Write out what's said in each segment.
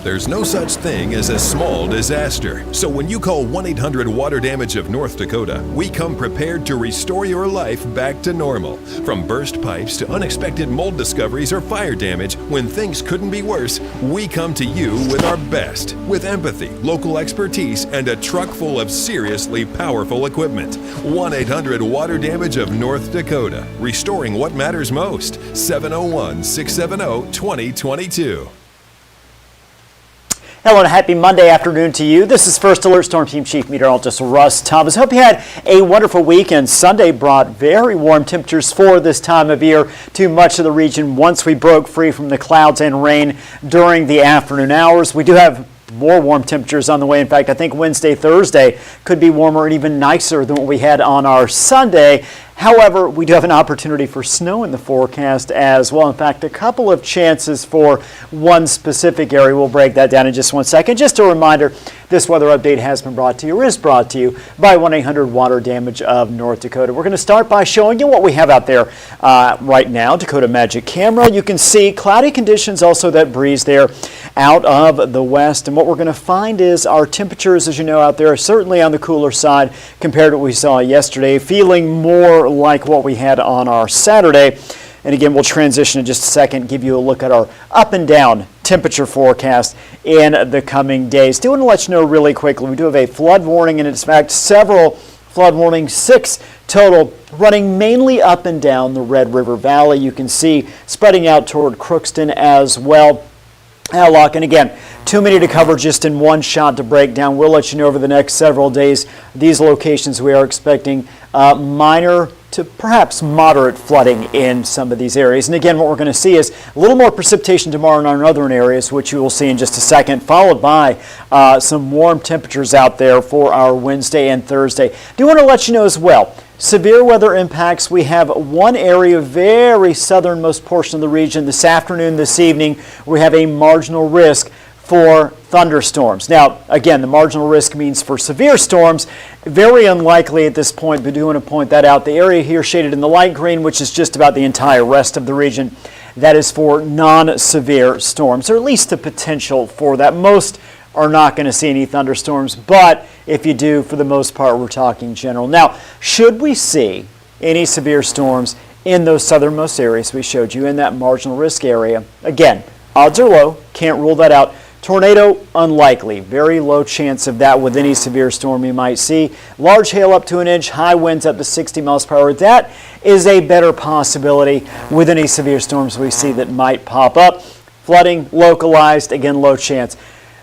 There's no such thing as a small disaster. So when you call 1-800-WATER DAMAGE of North Dakota, we come prepared to restore your life back to normal. From burst pipes to unexpected mold discoveries or fire damage, when things couldn't be worse, we come to you with our best. With empathy, local expertise, and a truck full of seriously powerful equipment. 1-800-WATER DAMAGE of North Dakota. Restoring what matters most. 701-670-2022. Hello and happy Monday afternoon to you. This is First Alert Storm Team Chief Meteorologist Russ Thomas. Hope you had a wonderful weekend. Sunday brought very warm temperatures for this time of year to much of the region once we broke free from the clouds and rain during the afternoon hours. We do have more warm temperatures on the way. In fact, I think Wednesday, Thursday could be warmer and even nicer than what we had on our Sunday. However, we do have an opportunity for snow in the forecast as well. In fact, a couple of chances for one specific area. We'll break that down in just one second. Just a reminder, this weather update has been brought to you, or is brought to you, by 1-800-WATER DAMAGE of North Dakota. We're going to start by showing you what we have out there right now. Dakota Magic Camera. You can see cloudy conditions, also that breeze there out of the west. And what we're going to find is our temperatures, as you know, out there are certainly on the cooler side compared to what we saw yesterday, feeling more like what we had on our Saturday. And again, we'll transition in just a second, give you a look at our up and down temperature forecast in the coming days. Do want to let you know really quickly, we do have a flood warning, and in fact several flood warnings, 6 total, running mainly up and down the Red River Valley. You can see spreading out toward Crookston as well. And again, too many to cover just in one shot to break down. We'll let you know over the next several days. These locations we are expecting minor to perhaps moderate flooding in some of these areas. And again, what we're going to see is a little more precipitation tomorrow in our northern areas, which you will see in just a second, followed by some warm temperatures out there for our Wednesday and Thursday. Do want to let you know as well, severe weather impacts. We have one area, very southernmost portion of the region this afternoon, this evening. We have a marginal risk for thunderstorms. Now, again, the marginal risk means for severe storms, very unlikely at this point, but do want to point that out. The area here shaded in the light green, which is just about the entire rest of the region, that is for non-severe storms, or at least the potential for that. Most are not going to see any thunderstorms, but if you do, for the most part, we're talking general. Now, should we see any severe storms in those southernmost areas we showed you in that marginal risk area, again, odds are low, can't rule that out. Tornado, unlikely. Very low chance of that with any severe storm you might see. Large hail up to an inch, high winds up to 60 miles per hour. That is a better possibility with any severe storms we see that might pop up. Flooding, localized, again, low chance.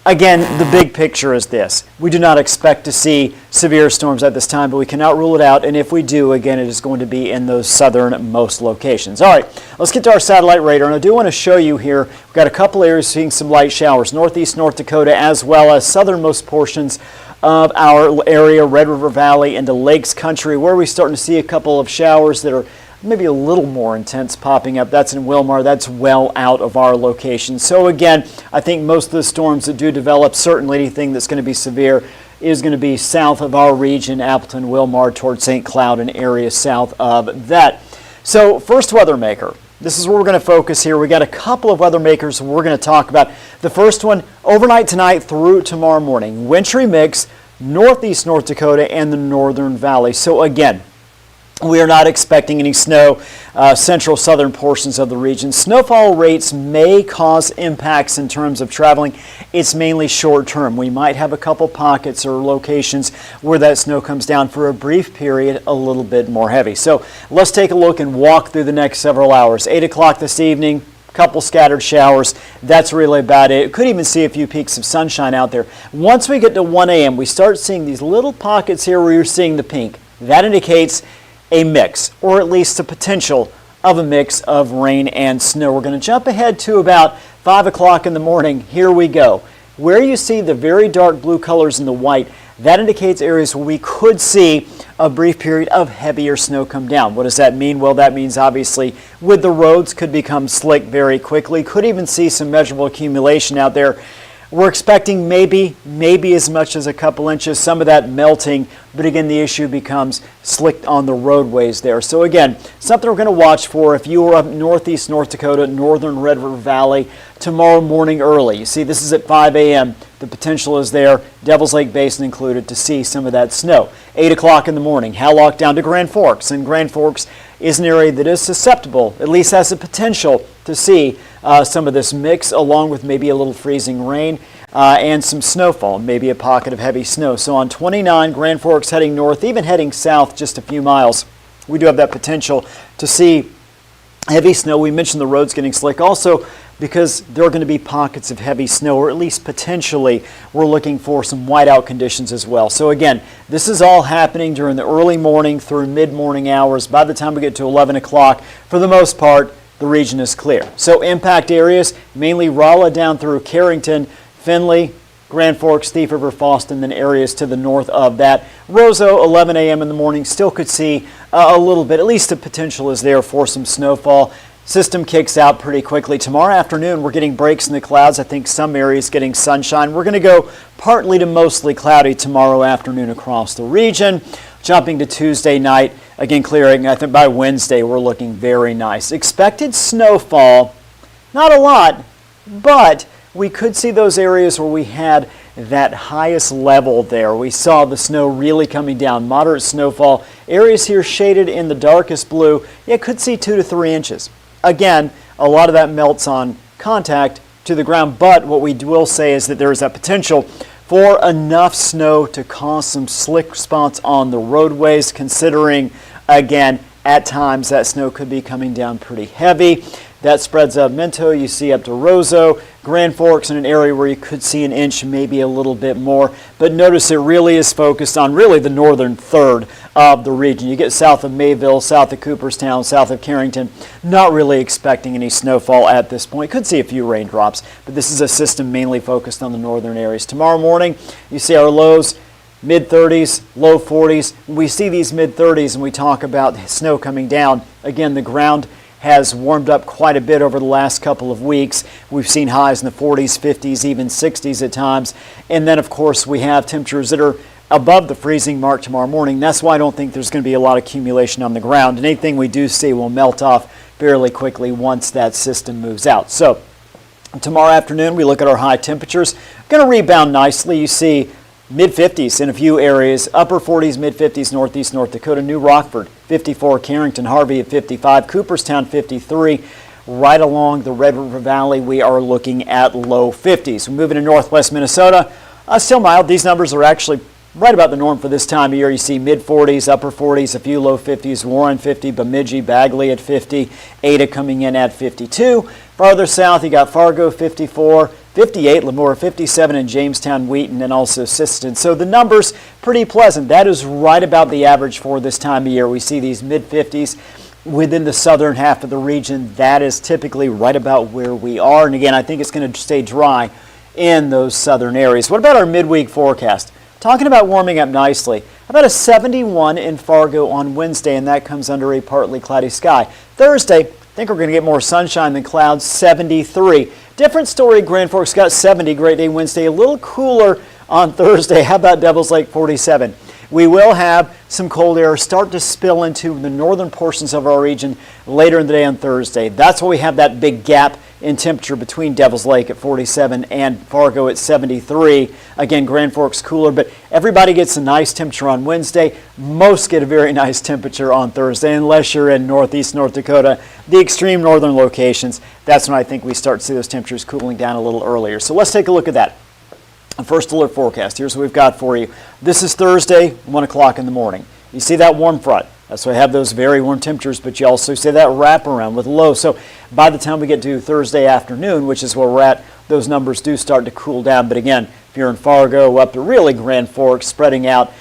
Again, the big picture is this. We do not expect to see severe storms at this time, but we cannot rule it out. And if we do, again, it is going to be in those southernmost locations. All right, let's get to our satellite radar. And I do want to show you here, we've got a couple areas seeing some light showers, northeast North Dakota, as well as southernmost portions of our area, Red River Valley into Lakes Country, where we're starting to see a couple of showers that are maybe a little more intense popping up. That's in Wilmar. That's well out of our location. So again, I think most of the storms that do develop, certainly anything that's going to be severe, is going to be south of our region, Appleton, Wilmar, towards St. Cloud, and areas south of that. So first weather maker. This is where we're going to focus here. We got a couple of weather makers we're going to talk about. The first one, overnight tonight through tomorrow morning. Wintry mix, northeast North Dakota and the northern valley. So again, we are not expecting any snow, central southern portions of the region. Snowfall rates may cause impacts in terms of traveling. It's mainly short term. We might have a couple pockets or locations where that snow comes down for a brief period, a little bit more heavy. So let's take a look and walk through the next several hours. 8 o'clock this evening, couple scattered showers. That's really about it. Could even see a few peaks of sunshine out there. Once we get to 1 a.m., we start seeing these little pockets here where you're seeing the pink. That indicates a mix, or at least the potential of a mix of rain and snow. We're going to jump ahead to about 5 o'clock in the morning. Here we go. Where you see the very dark blue colors and the white, that indicates areas where we could see a brief period of heavier snow come down. What does that mean? Well, that means obviously with the roads could become slick very quickly. Could even see some measurable accumulation out there. We're expecting maybe as much as a couple inches, some of that melting, but again, the issue becomes slick on the roadways there. So again, something we're going to watch for if you are up northeast North Dakota, northern Red River Valley, tomorrow morning early. You see, this is at 5 a.m. The potential is there, Devil's Lake Basin included, to see some of that snow. 8 o'clock in the morning, Hallock down to Grand Forks, and Grand Forks is an area that is susceptible, at least has the potential to see some of this mix, along with maybe a little freezing rain and some snowfall, maybe a pocket of heavy snow. So on 29, Grand Forks heading north, even heading south just a few miles, we do have that potential to see heavy snow. We mentioned the roads getting slick also because there are going to be pockets of heavy snow, or at least potentially we're looking for some whiteout conditions as well. So again, this is all happening during the early morning through mid-morning hours. By the time we get to 11 o'clock, for the most part, the region is clear. So impact areas, mainly Rolla down through Carrington, Findlay, Grand Forks, Thief River, Foston, then areas to the north of that. Roseau, 11 a.m. in the morning, still could see a little bit, at least the potential is there for some snowfall. System kicks out pretty quickly. Tomorrow afternoon, we're getting breaks in the clouds. I think some areas getting sunshine. We're going to go partly to mostly cloudy tomorrow afternoon across the region. Jumping to Tuesday night, again clearing. I think by Wednesday, we're looking very nice. Expected snowfall, not a lot, but we could see those areas where we had that highest level there. We saw the snow really coming down, moderate snowfall. Areas here shaded in the darkest blue, could see 2 to 3 inches. Again, a lot of that melts on contact to the ground, but what we will say is that there is that potential for enough snow to cause some slick spots on the roadways, considering, again, at times that snow could be coming down pretty heavy. That spreads up Minto, you see up to Roseau, Grand Forks in an area where you could see an inch, maybe a little bit more. But notice it really is focused on really the northern third of the region. You get south of Mayville, south of Cooperstown, south of Carrington, not really expecting any snowfall at this point. Could see a few raindrops, but this is a system mainly focused on the northern areas. Tomorrow morning, you see our lows, mid-30s, low 40s. We see these mid-30s and we talk about snow coming down. Again, the ground has warmed up quite a bit over the last couple of weeks. We've seen highs in the 40s, 50s, even 60s at times. And then, of course, we have temperatures that are above the freezing mark tomorrow morning. That's why I don't think there's going to be a lot of accumulation on the ground. And anything we do see will melt off fairly quickly once that system moves out. So tomorrow afternoon, we look at our high temperatures. Going to rebound nicely. You see mid-50s in a few areas, upper 40s, mid-50s, northeast North Dakota, New Rockford, 54, Carrington, Harvey at 55, Cooperstown, 53. Right along the Red River Valley, we are looking at low 50s. We're moving to northwest Minnesota. Still mild. These numbers are actually right about the norm for this time of year. You see mid-40s, upper 40s, a few low 50s, Warren 50, Bemidji, Bagley at 50, Ada coming in at 52. Farther south, you got Fargo 54, 58, Lemoore 57, and Jamestown, Wheaton, and also Sisseton. So the numbers pretty pleasant. That is right about the average for this time of year. We see these mid-50s within the southern half of the region. That is typically right about where we are. And again, I think it's going to stay dry in those southern areas. What about our midweek forecast? Talking about warming up nicely. About a 71 in Fargo on Wednesday, and that comes under a partly cloudy sky. Thursday, I think we're going to get more sunshine than clouds, 73. Different story, Grand Forks got 70, great day Wednesday. A little cooler on Thursday. How about Devil's Lake, 47? We will have some cold air start to spill into the northern portions of our region later in the day on Thursday. That's why we have that big gap in temperature between Devil's Lake at 47 and Fargo at 73. Again, Grand Forks cooler, but everybody gets a nice temperature on Wednesday. Most get a very nice temperature on Thursday, unless you're in northeast North Dakota, the extreme northern locations. That's when I think we start to see those temperatures cooling down a little earlier. So let's take a look at that. First alert forecast. Here's what we've got for you. This is Thursday, 1 o'clock in the morning. You see that warm front. That's why I have those very warm temperatures, but you also see that wraparound with low. So by the time we get to Thursday afternoon, which is where we're at, those numbers do start to cool down. But again, if you're in Fargo, up to really Grand Forks, spreading out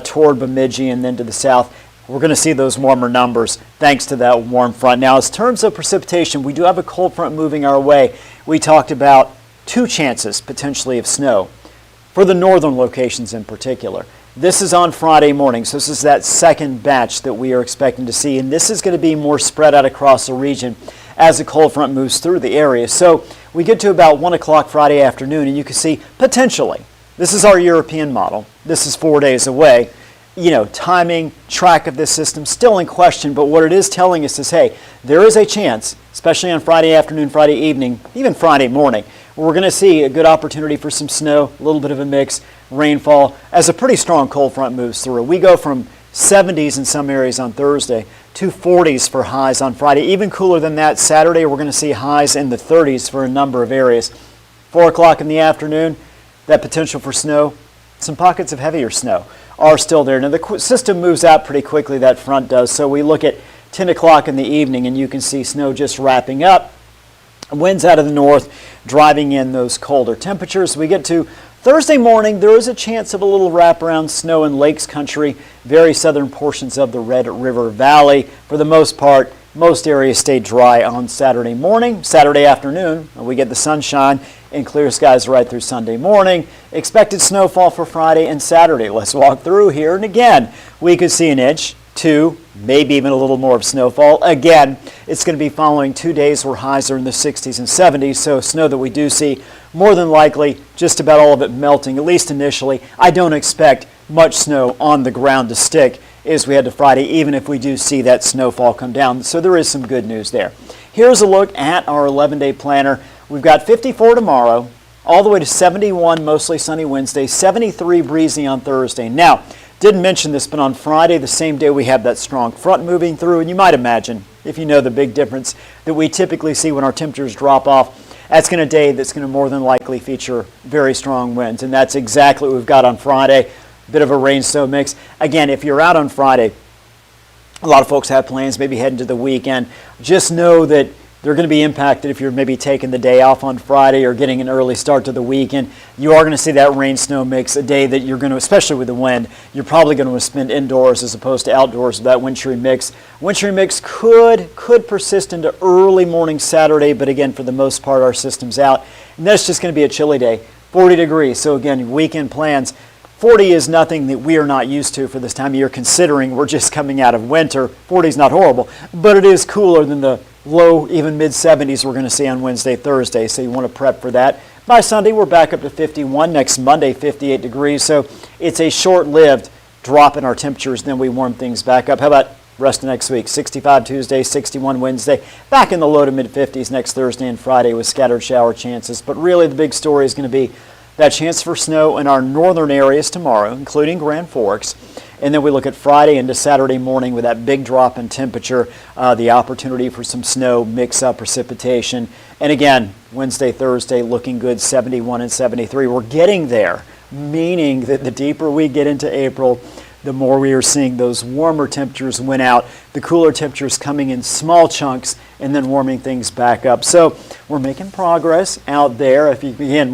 toward Bemidji and then to the south, we're going to see those warmer numbers thanks to that warm front. Now, in terms of precipitation, we do have a cold front moving our way. We talked about 2 chances potentially of snow for the northern locations in particular. This is on Friday morning, so this is that second batch that we are expecting to see, and this is going to be more spread out across the region as the cold front moves through the area. So We get to about 1 o'clock Friday afternoon, and you can see potentially, this is our European model, this is 4 days away, timing, track of this system still in question, but what it is telling us is, hey, there is a chance, especially on Friday afternoon, Friday evening, even Friday morning, where we're going to see a good opportunity for some snow, a little bit of a mix, rainfall, as a pretty strong cold front moves through. We go from 70s in some areas on Thursday to 40s for highs on Friday. Even cooler than that, Saturday we're going to see highs in the 30s for a number of areas. 4 o'clock in the afternoon, that potential for snow, some pockets of heavier snow are still there. Now the system moves out pretty quickly, that front does, so we look at 10 o'clock in the evening and you can see snow just wrapping up. Winds out of the north driving in those colder temperatures. We get to Thursday morning, there is a chance of a little wraparound snow in Lakes Country, very southern portions of the Red River Valley. For the most part, most areas stay dry on Saturday morning. Saturday afternoon, we get the sunshine and clear skies right through Sunday morning. Expected snowfall for Friday and Saturday. Let's walk through here. And again, we could see 1 inch, 2, maybe even a little more of snowfall. Again, it's going to be following 2 days where highs are in the 60s and 70s, so snow that we do see, more than likely, just about all of it melting, at least initially. I don't expect much snow on the ground to stick as we head to Friday, even if we do see that snowfall come down. So there is some good news there. Here's a look at our 11-day planner. We've got 54 tomorrow, all the way to 71, mostly sunny Wednesday, 73 breezy on Thursday. Now, didn't mention this, but on Friday, the same day, we have that strong front moving through, and you might imagine, if you know the big difference that we typically see when our temperatures drop off, that's going to day that's going to more than likely feature very strong winds, and that's exactly what we've got on Friday. A bit of a rain-snow mix. Again, if you're out on Friday, a lot of folks have plans, maybe heading to the weekend. Just know that they're going to be impacted if you're maybe taking the day off on Friday or getting an early start to the weekend. You are going to see that rain-snow mix, a day that you're going to, especially with the wind, you're probably going to spend indoors as opposed to outdoors with that wintry mix. Wintry mix could persist into early morning Saturday, but again, for the most part, our system's out. And that's just going to be a chilly day, 40 degrees. So again, weekend plans. 40 is nothing that we are not used to for this time of year, considering we're just coming out of winter. 40 is not horrible, but it is cooler than the low, even mid-70s we're going to see on Wednesday, Thursday, so you want to prep for that. By Sunday, we're back up to 51. Next Monday, 58 degrees, so it's a short-lived drop in our temperatures, then we warm things back up. How about rest of next week? 65 Tuesday, 61 Wednesday, back in the low to mid-50s next Thursday and Friday with scattered shower chances. But really the big story is going to be that chance for snow in our northern areas tomorrow, including Grand Forks. And then we look at Friday into Saturday morning with that big drop in temperature, the opportunity for some snow, mix-up precipitation. And again, Wednesday, Thursday looking good, 71 and 73. We're getting there, meaning that the deeper we get into April, the more we are seeing those warmer temperatures win out, the cooler temperatures coming in small chunks and then warming things back up. So we're making progress out there. If you, again,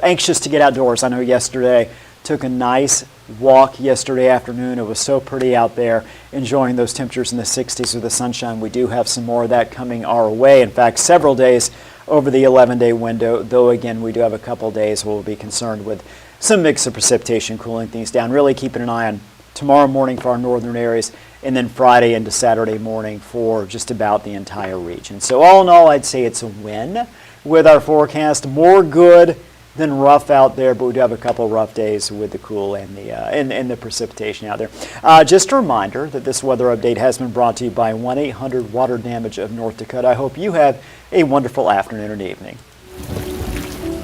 anxious to get outdoors, I know yesterday took a nice walk yesterday afternoon. It was so pretty out there, enjoying those temperatures in the 60s with the sunshine. We do have some more of that coming our way. In fact, several days over the 11-day window, though again, we do have a couple days where we'll be concerned with some mix of precipitation cooling things down. Really keeping an eye on tomorrow morning for our northern areas, and then Friday into Saturday morning for just about the entire region. So all in all, I'd say it's a win with our forecast. More good than rough out there, but we do have a couple rough days with the cool and the precipitation out there. Just a reminder that this weather update has been brought to you by 1-800-WATER-DAMAGE of North Dakota. I hope you have a wonderful afternoon and evening.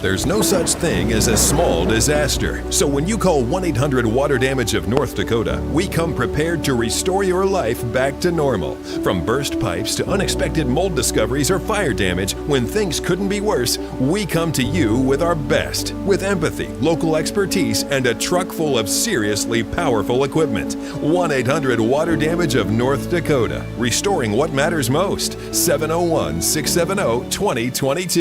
There's no such thing as a small disaster. So when you call 1-800-WATER-DAMAGE of North Dakota, we come prepared to restore your life back to normal. From burst pipes to unexpected mold discoveries or fire damage, when things couldn't be worse, we come to you with our best. With empathy, local expertise, and a truck full of seriously powerful equipment. 1-800-WATER-DAMAGE of North Dakota. Restoring what matters most. 701-670-2022.